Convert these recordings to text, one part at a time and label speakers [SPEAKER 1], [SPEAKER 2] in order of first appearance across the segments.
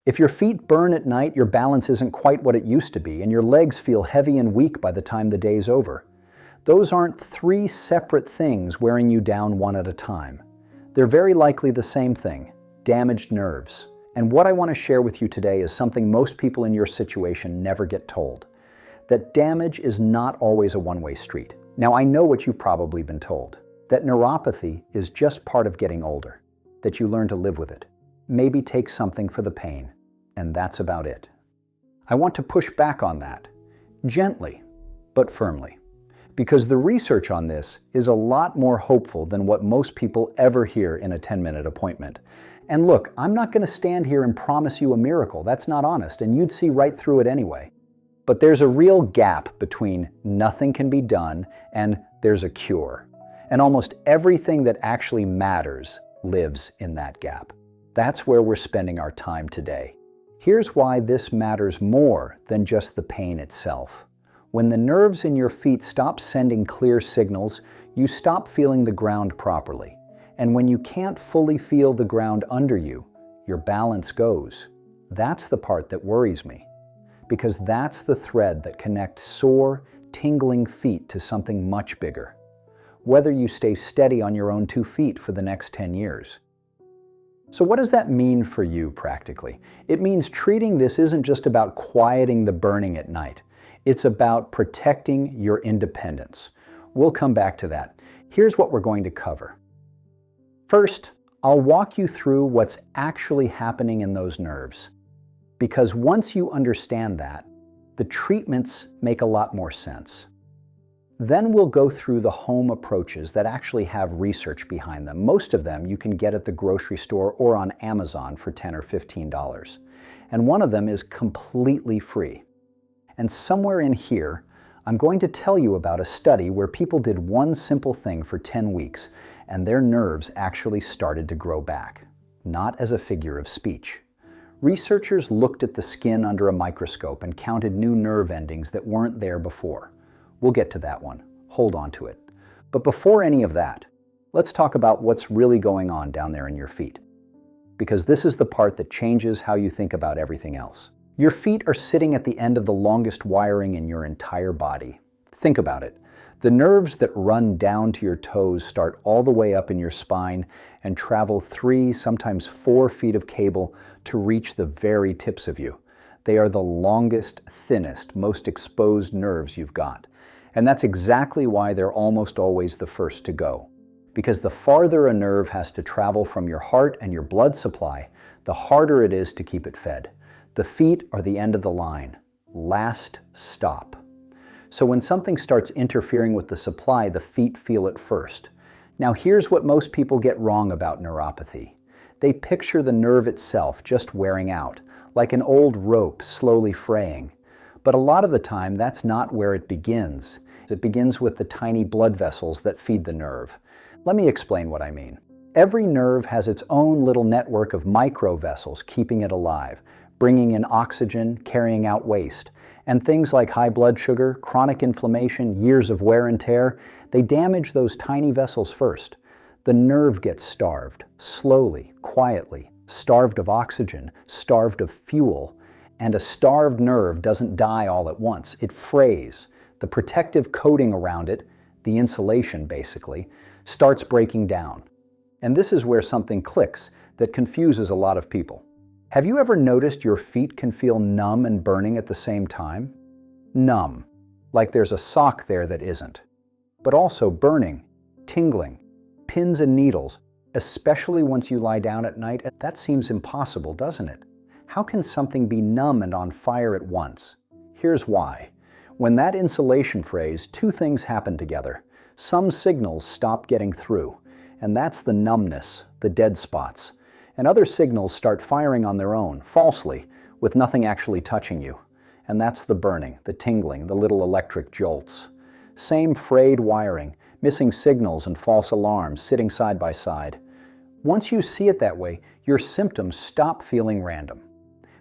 [SPEAKER 1] If your feet burn at night, your balance isn't quite what it used to be, and your legs feel heavy and weak by the time the day's over. Those aren't three separate things wearing you down one at a time. They're very likely the same thing: damaged nerves. And what I want to share with you today is something most people in your situation never get told: that damage is not always a one-way street. Now, I know what you've probably been told: that neuropathy is just part of getting older, that you learn to live with it, maybe take something for the pain, and that's about it. I want to push back on that, gently but firmly, because the research on this is a lot more hopeful than what most people ever hear in a 10-minute appointment. And look, I'm not going to stand here and promise you a miracle. That's not honest, and you'd see right through it anyway. But there's a real gap between nothing can be done and there's a cure. And almost everything that actually matters lives in that gap. That's where we're spending our time today. Here's why this matters more than just the pain itself. When the nerves in your feet stop sending clear signals, you stop feeling the ground properly. And when you can't fully feel the ground under you, your balance goes. That's the part that worries me, because that's the thread that connects sore, tingling feet to something much bigger. Whether you stay steady on your own 2 feet for the next 10 years. So what does that mean for you practically? It means treating this isn't just about quieting the burning at night. It's about protecting your independence. We'll come back to that. Here's what we're going to cover. First, I'll walk you through what's actually happening in those nerves. Because once you understand that, the treatments make a lot more sense. Then we'll go through the home approaches that actually have research behind them. Most of them you can get at the grocery store or on Amazon for $10 or $15. And one of them is completely free. And somewhere in here, I'm going to tell you about a study where people did one simple thing for 10 weeks and their nerves actually started to grow back. Not as a figure of speech. Researchers looked at the skin under a microscope and counted new nerve endings that weren't there before. We'll get to that one. Hold on to it. But before any of that, let's talk about what's really going on down there in your feet. Because this is the part that changes how you think about everything else. Your feet are sitting at the end of the longest wiring in your entire body. Think about it. The nerves that run down to your toes start all the way up in your spine and travel 3, sometimes 4 feet of cable to reach the very tips of you. They are the longest, thinnest, most exposed nerves you've got. And that's exactly why they're almost always the first to go. Because the farther a nerve has to travel from your heart and your blood supply, the harder it is to keep it fed. The feet are the end of the line. Last stop. So when something starts interfering with the supply, the feet feel it first. Now here's what most people get wrong about neuropathy. They picture the nerve itself just wearing out, like an old rope slowly fraying. But a lot of the time, that's not where it begins. It begins with the tiny blood vessels that feed the nerve. Let me explain what I mean. Every nerve has its own little network of microvessels keeping it alive, bringing in oxygen, carrying out waste. And things like high blood sugar, chronic inflammation, years of wear and tear, they damage those tiny vessels first. The nerve gets starved, slowly, quietly, starved of oxygen, starved of fuel. And a starved nerve doesn't die all at once. It frays. The protective coating around it, the insulation basically, starts breaking down. And this is where something clicks that confuses a lot of people. Have you ever noticed your feet can feel numb and burning at the same time? Numb, like there's a sock there that isn't. But also burning, tingling, pins and needles, especially once you lie down at night. That seems impossible, doesn't it? How can something be numb and on fire at once? Here's why. When that insulation frays, 2 things happen together. Some signals stop getting through, and that's the numbness, the dead spots. And other signals start firing on their own, falsely, with nothing actually touching you. And that's the burning, the tingling, the little electric jolts. Same frayed wiring, missing signals and false alarms sitting side by side. Once you see it that way, your symptoms stop feeling random.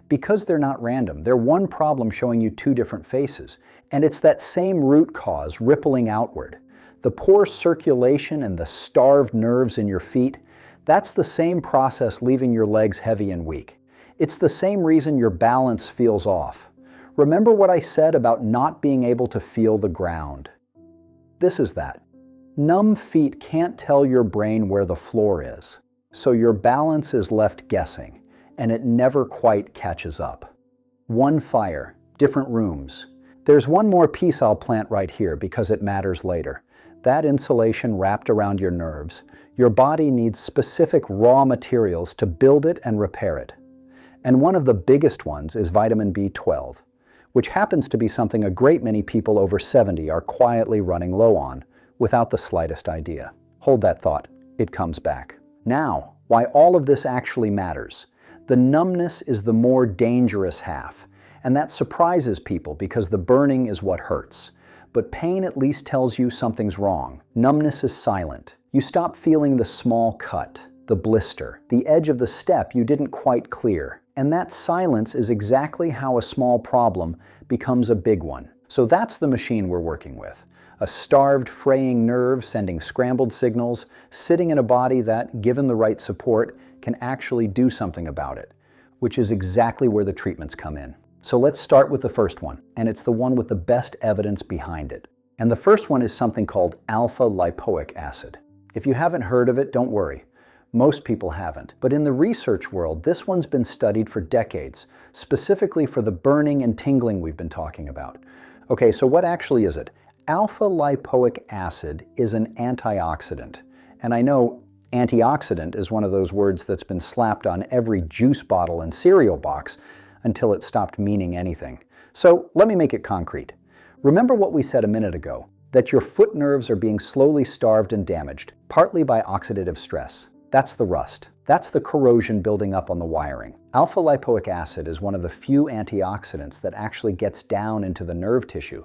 [SPEAKER 1] Because they're not random, they're one problem showing you 2 different faces. And it's that same root cause rippling outward. The poor circulation and the starved nerves in your feet, that's the same process leaving your legs heavy and weak. It's the same reason your balance feels off. Remember what I said about not being able to feel the ground? This is that. Numb feet can't tell your brain where the floor is, so your balance is left guessing, and it never quite catches up. One fire, different rooms. There's one more piece I'll plant right here because it matters later. That insulation wrapped around your nerves. Your body needs specific raw materials to build it and repair it. And one of the biggest ones is vitamin B12, which happens to be something a great many people over 70 are quietly running low on, without the slightest idea. Hold that thought, it comes back. Now, why all of this actually matters. The numbness is the more dangerous half, and that surprises people because the burning is what hurts. But pain at least tells you something's wrong. Numbness is silent. You stop feeling the small cut, the blister, the edge of the step you didn't quite clear. And that silence is exactly how a small problem becomes a big one. So that's the machine we're working with. A starved, fraying nerve sending scrambled signals, sitting in a body that, given the right support, can actually do something about it, which is exactly where the treatments come in. So let's start with the first one, and it's the one with the best evidence behind it. And the first one is something called alpha-lipoic acid. If you haven't heard of it, don't worry. Most people haven't. But in the research world, this one's been studied for decades, specifically for the burning and tingling we've been talking about. Okay, so what actually is it? Alpha-lipoic acid is an antioxidant. And I know antioxidant is one of those words that's been slapped on every juice bottle and cereal box until it stopped meaning anything. So let me make it concrete. Remember what we said a minute ago, that your foot nerves are being slowly starved and damaged, partly by oxidative stress. That's the rust. That's the corrosion building up on the wiring. Alpha-lipoic acid is one of the few antioxidants that actually gets down into the nerve tissue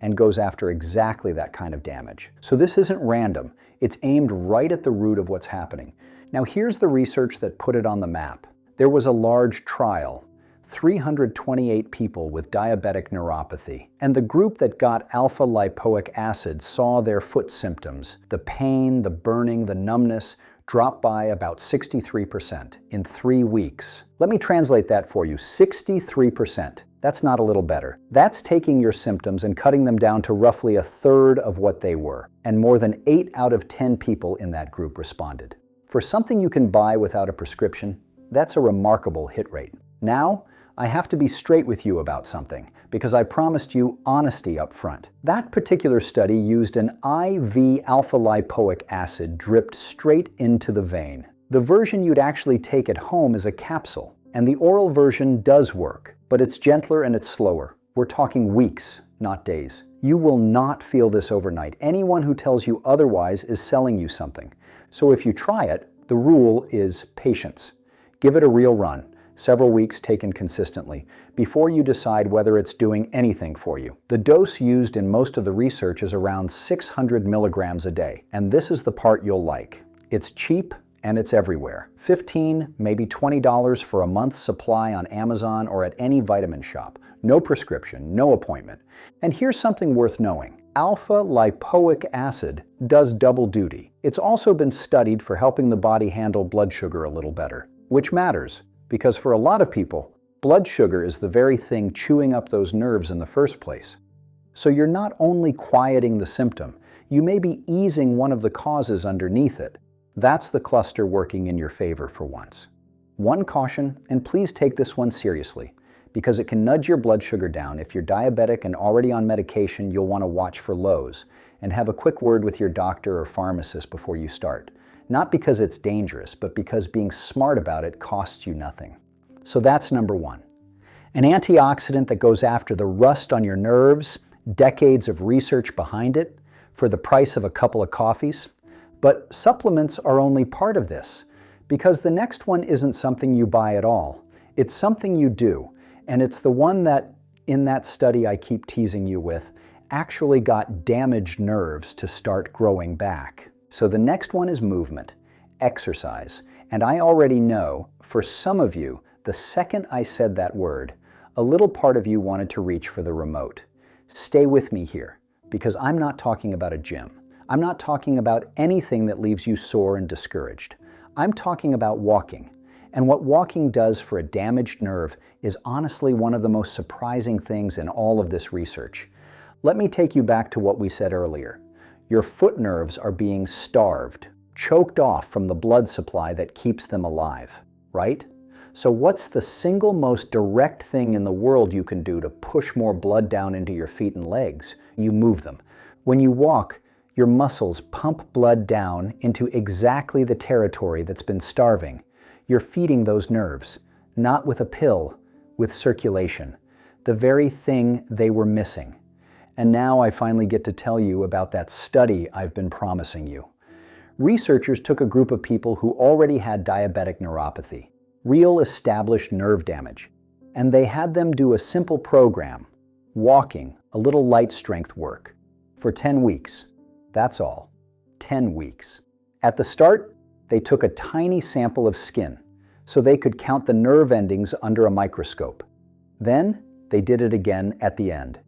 [SPEAKER 1] and goes after exactly that kind of damage. So this isn't random. It's aimed right at the root of what's happening. Now here's the research that put it on the map. There was a large trial, 328 people with diabetic neuropathy, and the group that got alpha-lipoic acid saw their foot symptoms, the pain, the burning, the numbness, drop by about 63% in 3 weeks. Let me translate that for you, 63%. That's not a little better. That's taking your symptoms and cutting them down to roughly a third of what they were. And more than 8 out of 10 people in that group responded. For something you can buy without a prescription, that's a remarkable hit rate. Now, I have to be straight with you about something, because I promised you honesty up front. That particular study used an IV alpha-lipoic acid dripped straight into the vein. The version you'd actually take at home is a capsule, and the oral version does work, but it's gentler and it's slower. We're talking weeks, not days. You will not feel this overnight. Anyone who tells you otherwise is selling you something. So if you try it, the rule is patience. Give it a real run, several weeks taken consistently, before you decide whether it's doing anything for you. The dose used in most of the research is around 600 milligrams a day, and this is the part you'll like. It's cheap and it's everywhere. $15, maybe $20 for a month's supply on Amazon or at any vitamin shop. No prescription, no appointment. And here's something worth knowing. Alpha-lipoic acid does double duty. It's also been studied for helping the body handle blood sugar a little better, which matters, because for a lot of people, blood sugar is the very thing chewing up those nerves in the first place. So you're not only quieting the symptom, you may be easing one of the causes underneath it. That's the cluster working in your favor for once. One caution, and please take this one seriously, because it can nudge your blood sugar down. If you're diabetic and already on medication, you'll want to watch for lows, and have a quick word with your doctor or pharmacist before you start. Not because it's dangerous, but because being smart about it costs you nothing. So that's number one. An antioxidant that goes after the rust on your nerves, decades of research behind it, for the price of a couple of coffees. But supplements are only part of this, because the next one isn't something you buy at all. It's something you do, and it's the one that, in that study I keep teasing you with, actually got damaged nerves to start growing back. So the next one is movement, exercise. And I already know, for some of you, the second I said that word, a little part of you wanted to reach for the remote. Stay with me here, because I'm not talking about a gym. I'm not talking about anything that leaves you sore and discouraged. I'm talking about walking. And what walking does for a damaged nerve is honestly one of the most surprising things in all of this research. Let me take you back to what we said earlier. Your foot nerves are being starved, choked off from the blood supply that keeps them alive, right? So what's the single most direct thing in the world you can do to push more blood down into your feet and legs? You move them. When you walk, your muscles pump blood down into exactly the territory that's been starving. You're feeding those nerves, not with a pill, with circulation, the very thing they were missing. And now I finally get to tell you about that study I've been promising you. Researchers took a group of people who already had diabetic neuropathy, real established nerve damage, and they had them do a simple program, walking, a little light strength work, for 10 weeks. That's all. 10 weeks. At the start, they took a tiny sample of skin so they could count the nerve endings under a microscope. Then they did it again at the end.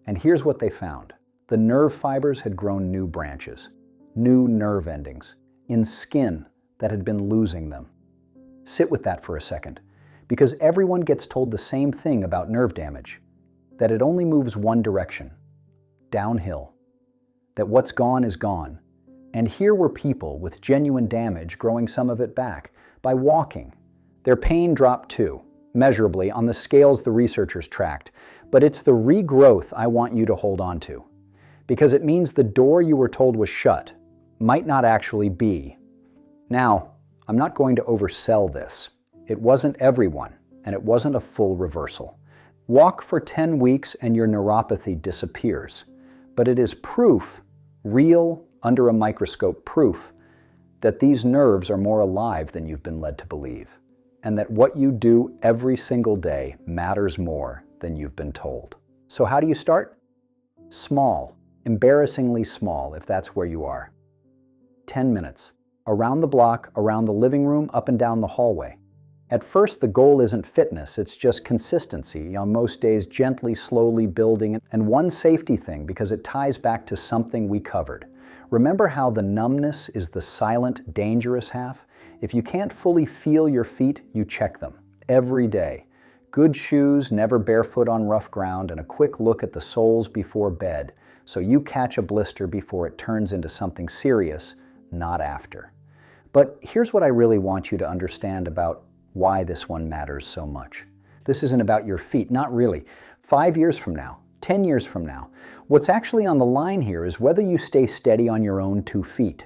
[SPEAKER 1] And here's what they found. The nerve fibers had grown new branches, new nerve endings, in skin that had been losing them. Sit with that for a second, because everyone gets told the same thing about nerve damage, that it only moves one direction, downhill, that what's gone is gone. And here were people with genuine damage growing some of it back by walking. Their pain dropped too, measurably on the scales the researchers tracked, but it's the regrowth I want you to hold on to, because it means the door you were told was shut might not actually be. Now, I'm not going to oversell this. It wasn't everyone, and it wasn't a full reversal. Walk for 10 weeks and your neuropathy disappears, but it is proof, real, under a microscope proof, that these nerves are more alive than you've been led to believe, and that what you do every single day matters more than you've been told. So how do you start? Small, embarrassingly small if that's where you are. 10 minutes, around the block, around the living room, up and down the hallway. At first, the goal isn't fitness, it's just consistency. On most days, gently, slowly building. And one safety thing, because it ties back to something we covered. Remember how the numbness is the silent, dangerous half? If you can't fully feel your feet, you check them every day. Good shoes, never barefoot on rough ground, and a quick look at the soles before bed, so you catch a blister before it turns into something serious, not after. But here's what I really want you to understand about why this one matters so much. This isn't about your feet, not really. 5 years from now, 10 years from now, what's actually on the line here is whether you stay steady on your own 2 feet.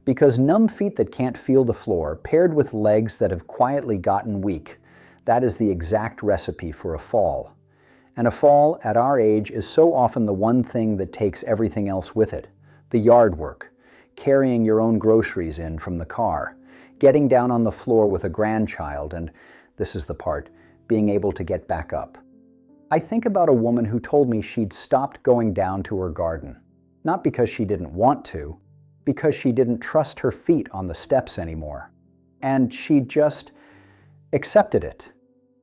[SPEAKER 1] Because numb feet that can't feel the floor, paired with legs that have quietly gotten weak, that is the exact recipe for a fall. And a fall at our age is so often the one thing that takes everything else with it. The yard work, carrying your own groceries in from the car, getting down on the floor with a grandchild, and this is the part, being able to get back up. I think about a woman who told me she'd stopped going down to her garden, not because she didn't want to, because she didn't trust her feet on the steps anymore. And she just accepted it,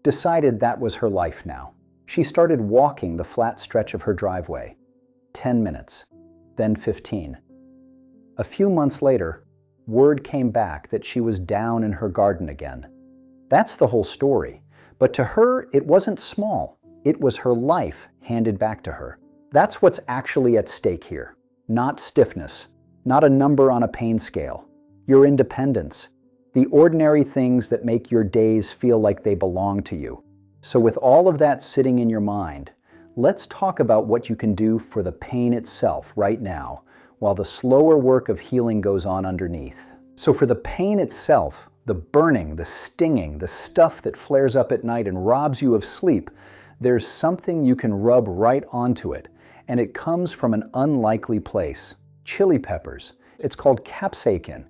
[SPEAKER 1] decided that was her life now. She started walking the flat stretch of her driveway. 10 minutes, then 15. A few months later, word came back that she was down in her garden again. That's the whole story. But to her, it wasn't small. It was her life handed back to her. That's what's actually at stake here. Not stiffness, not a number on a pain scale. Your independence, the ordinary things that make your days feel like they belong to you. So with all of that sitting in your mind, let's talk about what you can do for the pain itself right now, while the slower work of healing goes on underneath. So for the pain itself, the burning, the stinging, the stuff that flares up at night and robs you of sleep, there's something you can rub right onto it, and it comes from an unlikely place. Chili peppers. It's called capsaicin.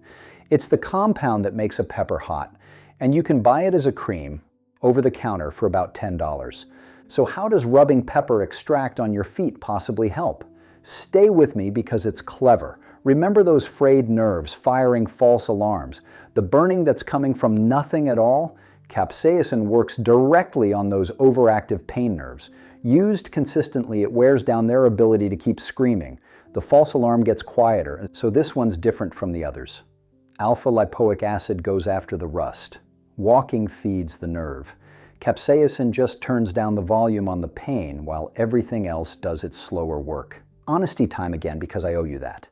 [SPEAKER 1] It's the compound that makes a pepper hot, and you can buy it as a cream over the counter for about $10. So how does rubbing pepper extract on your feet possibly help? Stay with me because it's clever. Remember those frayed nerves firing false alarms. The burning that's coming from nothing at all? Capsaicin works directly on those overactive pain nerves. Used consistently, it wears down their ability to keep screaming. The false alarm gets quieter, so this one's different from the others. Alpha lipoic acid goes after the rust. Walking feeds the nerve. Capsaicin just turns down the volume on the pain while everything else does its slower work. Honesty time again, because I owe you that.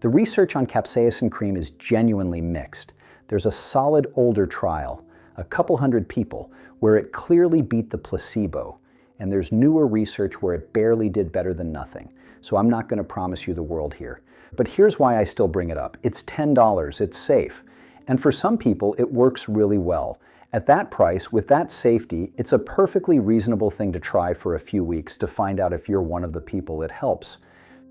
[SPEAKER 1] The research on capsaicin cream is genuinely mixed. There's a solid older trial, a couple hundred people, where it clearly beat the placebo. And there's newer research where it barely did better than nothing. So I'm not going to promise you the world here. But here's why I still bring it up. It's $10, it's safe. And for some people, it works really well. At that price, with that safety, it's a perfectly reasonable thing to try for a few weeks to find out if you're one of the people it helps.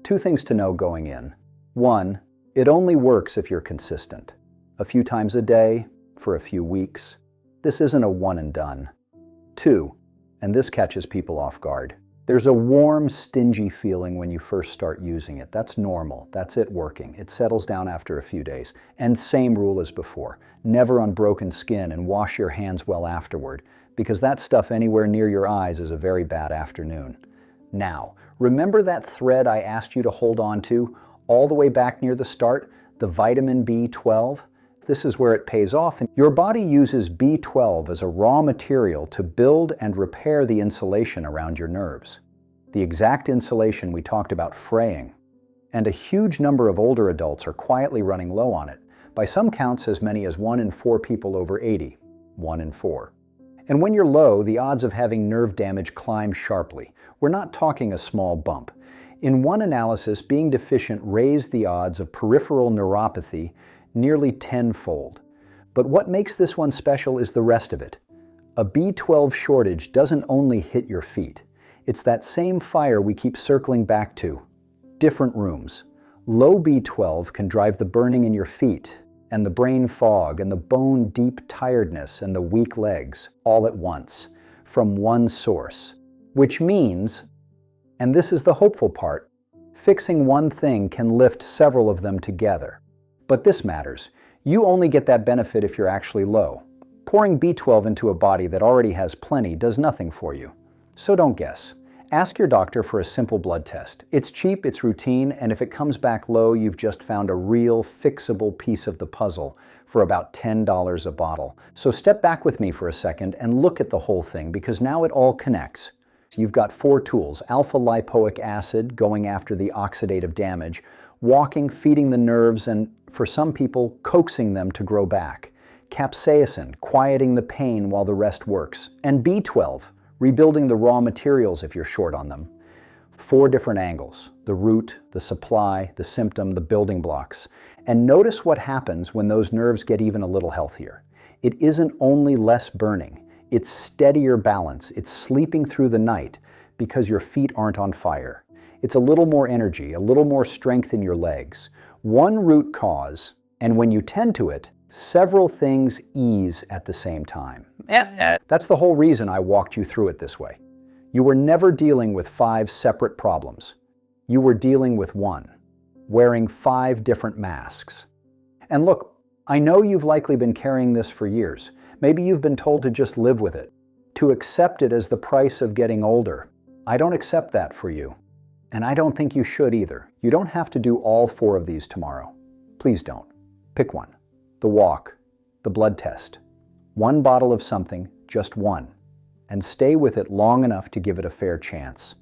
[SPEAKER 1] Two things to know going in. One, it only works if you're consistent. A few times a day, for a few weeks. This isn't a one and done. Two, and this catches people off guard. There's a warm, stingy feeling when you first start using it. That's normal. That's it working. It settles down after a few days. And same rule as before. Never on broken skin, and wash your hands well afterward, because that stuff anywhere near your eyes is a very bad afternoon. Now, remember that thread I asked you to hold on to all the way back near the start, the vitamin B12? This is where it pays off. Your body uses B12 as a raw material to build and repair the insulation around your nerves. The exact insulation we talked about fraying. And a huge number of older adults are quietly running low on it. By some counts, as many as 1 in 4 people over 80. 1 in 4. And when you're low, the odds of having nerve damage climb sharply. We're not talking a small bump. In one analysis, being deficient raised the odds of peripheral neuropathy nearly tenfold. But what makes this one special is the rest of it. A B12 shortage doesn't only hit your feet. It's that same fire we keep circling back to. Different rooms. Low B12 can drive the burning in your feet, and the brain fog, and the bone-deep tiredness, and the weak legs, all at once, from one source. Which means, and this is the hopeful part, fixing one thing can lift several of them together. But this matters. You only get that benefit if you're actually low. Pouring B12 into a body that already has plenty does nothing for you. So don't guess. Ask your doctor for a simple blood test. It's cheap, it's routine, and if it comes back low, you've just found a real, fixable piece of the puzzle for about $10 a bottle. So step back with me for a second and look at the whole thing, because now it all connects. You've got 4 tools: alpha-lipoic acid, going after the oxidative damage, walking, feeding the nerves, and for some people, coaxing them to grow back. Capsaicin, quieting the pain while the rest works. And B12, rebuilding the raw materials if you're short on them. 4 different angles: the root, the supply, the symptom, the building blocks. And notice what happens when those nerves get even a little healthier. It isn't only less burning, it's steadier balance. It's sleeping through the night because your feet aren't on fire. It's a little more energy, a little more strength in your legs. One root cause, and when you tend to it, several things ease at the same time. That's the whole reason I walked you through it this way. You were never dealing with 5 separate problems. You were dealing with one, wearing 5 different masks. And look, I know you've likely been carrying this for years. Maybe you've been told to just live with it, to accept it as the price of getting older. I don't accept that for you. And I don't think you should either. You don't have to do all 4 of these tomorrow. Please don't. Pick one. The walk, the blood test. 1 bottle of something, just one. And stay with it long enough to give it a fair chance.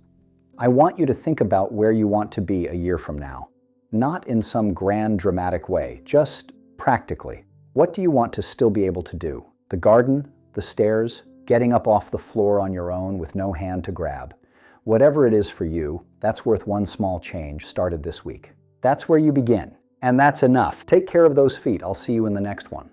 [SPEAKER 1] I want you to think about where you want to be a year from now. Not in some grand, dramatic way, just practically. What do you want to still be able to do? The garden, the stairs, getting up off the floor on your own with no hand to grab. Whatever it is for you, that's worth one small change started this week. That's where you begin, and that's enough. Take care of those feet. I'll see you in the next one.